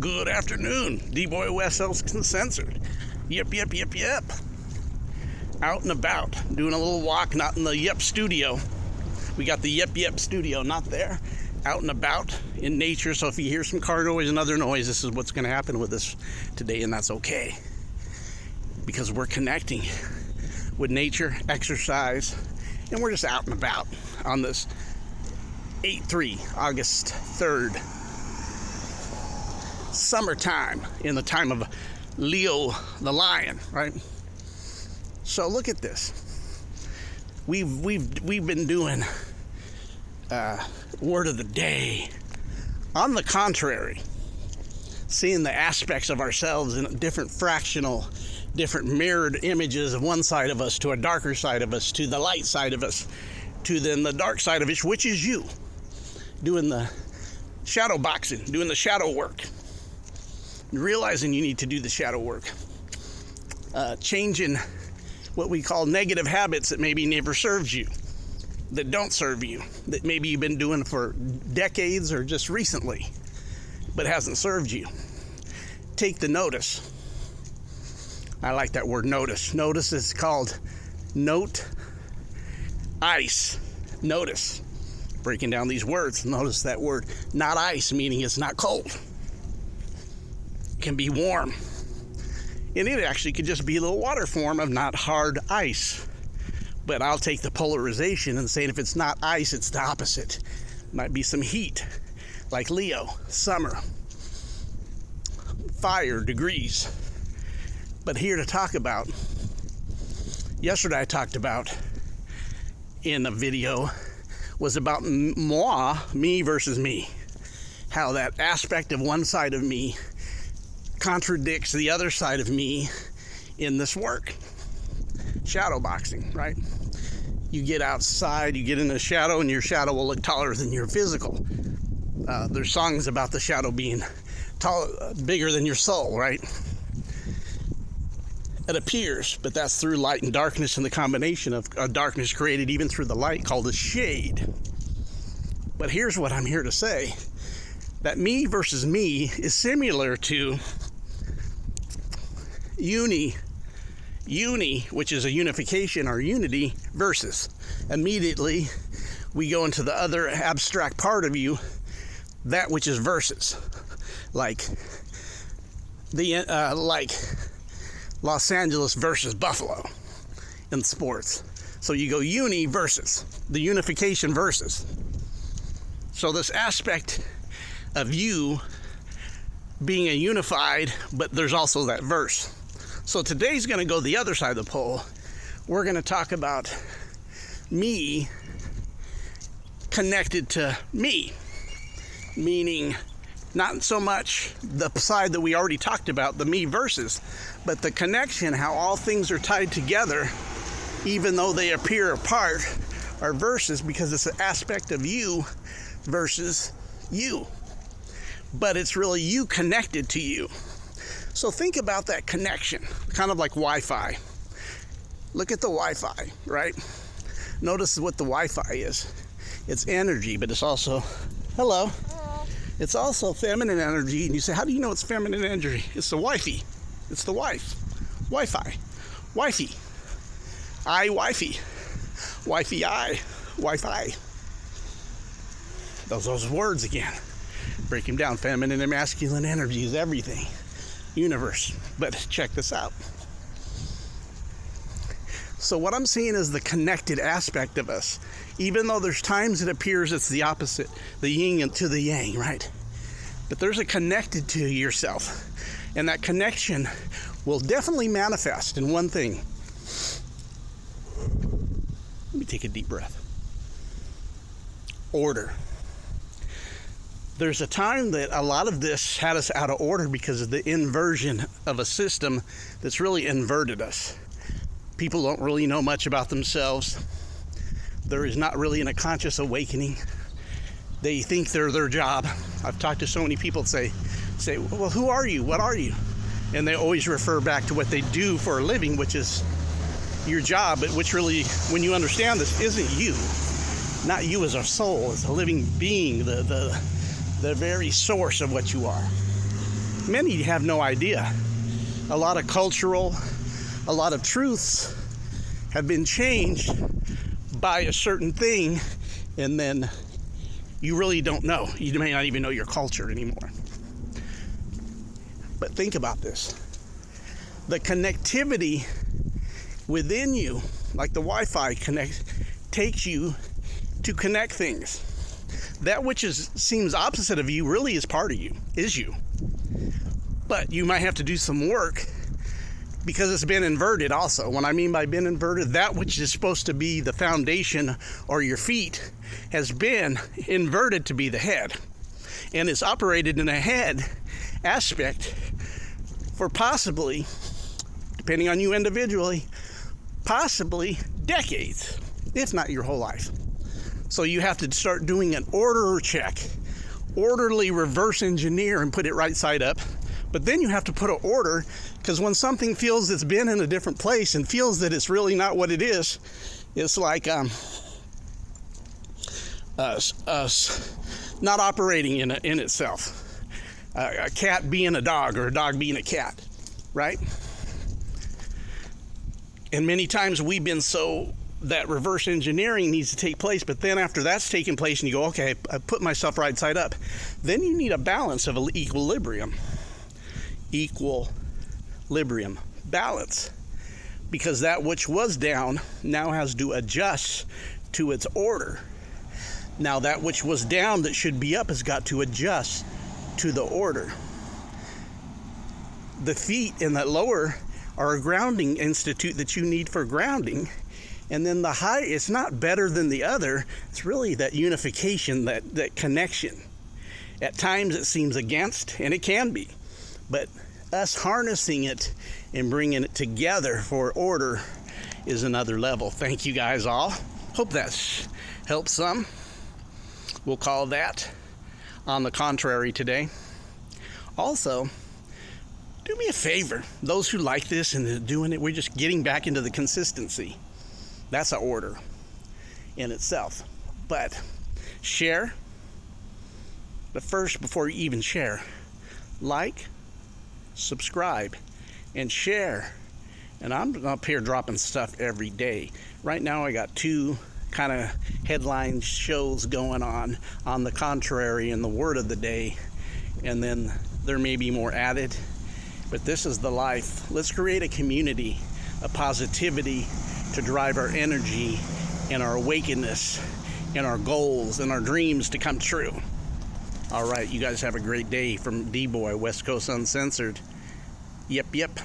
Good afternoon, D-Boy West Elston Censored. Yep. Out and about, doing a little walk, not in the Yep studio. We got the Yep studio, not there. Out and about in nature, so if you hear some car noise and other noise, this is what's going to happen with us today, and that's okay. Because we're connecting with nature, exercise, and we're just out and about on this 8/3, August 3rd. Summertime, in the time of Leo the lion, right? So look at this. We've been doing word of the day. On the contrary, seeing the aspects of ourselves in different fractional, different mirrored images of one side of us to a darker side of us, to the light side of us, to then the dark side of us, which is you. Doing the shadow boxing, doing the shadow work. Realizing you need to do the shadow work. Changing what we call negative habits that maybe never served you, that don't serve you, that maybe you've been doing for decades or just recently, but hasn't served you. Take the notice. I like that word, notice. Notice is called note, ice, notice. Breaking down these words, notice that word, not ice, meaning it's not cold. It can be warm. And it actually could just be a little water form of not hard ice. But I'll take the polarization and saying if it's not ice, it's the opposite. Might be some heat, like Leo, summer, fire, degrees. But here to talk about, yesterday I talked about in a video, was about me versus me. How that aspect of one side of me contradicts the other side of me in this work. Shadow boxing, right? You get outside, you get in the shadow, and your shadow will look taller than your physical. There's songs about the shadow being bigger than your soul, right? It appears, but that's through light and darkness and the combination of darkness created even through the light called a shade. But here's what I'm here to say. That me versus me is similar to uni, which is a unification or unity, versus. Immediately, we go into the other abstract part of you, that which is versus. Like Los Angeles versus Buffalo in sports. So you go uni versus, the unification versus. So this aspect of you being a unified, but there's also that verse. So today's going to go the other side of the pole. We're going to talk about me connected to me, meaning not so much the side that we already talked about, the me versus, but the connection, how all things are tied together, even though they appear apart, are versus, because it's an aspect of you versus you. But it's really you connected to you. So think about that connection, kind of like Wi-Fi. Look at the Wi-Fi, right? Notice what the Wi-Fi is. It's energy, but it's also, hello. It's also feminine energy. And you say, how do you know it's feminine energy? It's the wifey. It's the wife. Wi-Fi. Wifey. Wifey. Wifey Wi-Fi. Those words again. Break them down. Feminine and masculine energy is everything. Universe. But check this out. So what I'm seeing is the connected aspect of us. Even though there's times it appears it's the opposite, the yin and to the yang, right? But there's a connected to yourself. And that connection will definitely manifest in one thing. Let me take a deep breath. Order. There's a time that a lot of this had us out of order because of the inversion of a system that's really inverted us. People don't really know much about themselves. There is not really a conscious awakening. They think they're their job. I've talked to so many people that say, well, who are you? What are you? And they always refer back to what they do for a living, which is your job, but which really, when you understand this, isn't you. Not you as a soul, as a living being, the very source of what you are. many have no idea. A lot of a lot of truths have been changed by a certain thing, and then you really don't know. You may not even know your culture anymore. But think about this. The connectivity within you, like the Wi-Fi takes you to connect things. That which seems opposite of you really is part of you, is you. But you might have to do some work because it's been inverted also. When I mean by been inverted, that which is supposed to be the foundation or your feet has been inverted to be the head. And it's operated in a head aspect for possibly, depending on you individually, possibly decades, if not your whole life. So you have to start doing an order check, orderly reverse engineer and put it right side up. But then you have to put an order, because when something feels it's been in a different place and feels that it's really not what it is, it's like not operating in itself. A cat being a dog or a dog being a cat, right? And many times we've been so that reverse engineering needs to take place, but then after that's taken place and you go, okay, I put myself right side up, then you need a balance of equilibrium, balance, because that which was down now has to adjust to its order. Now that which was down that should be up has got to adjust to the order. The feet in that lower are a grounding institute that you need for grounding. And then the high, it's not better than the other. It's really that unification, that connection. At times it seems against, and it can be. But us harnessing it and bringing it together for order is another level. Thank you guys all. Hope that's helped some. We'll call that on the contrary today. Also, do me a favor. Those who like this and are doing it, we're just getting back into the consistency. That's an order in itself. But share. But first, before you even share, like, subscribe, and share. And I'm up here dropping stuff every day. Right now I got 2 kind of headline shows going on the contrary and the word of the day, and then there may be more added, but this is the life. Let's create a community, a positivity to drive our energy and our awakeness and our goals and our dreams to come true. All right, you guys have a great day. From D-Boy, West Coast Uncensored. Yep.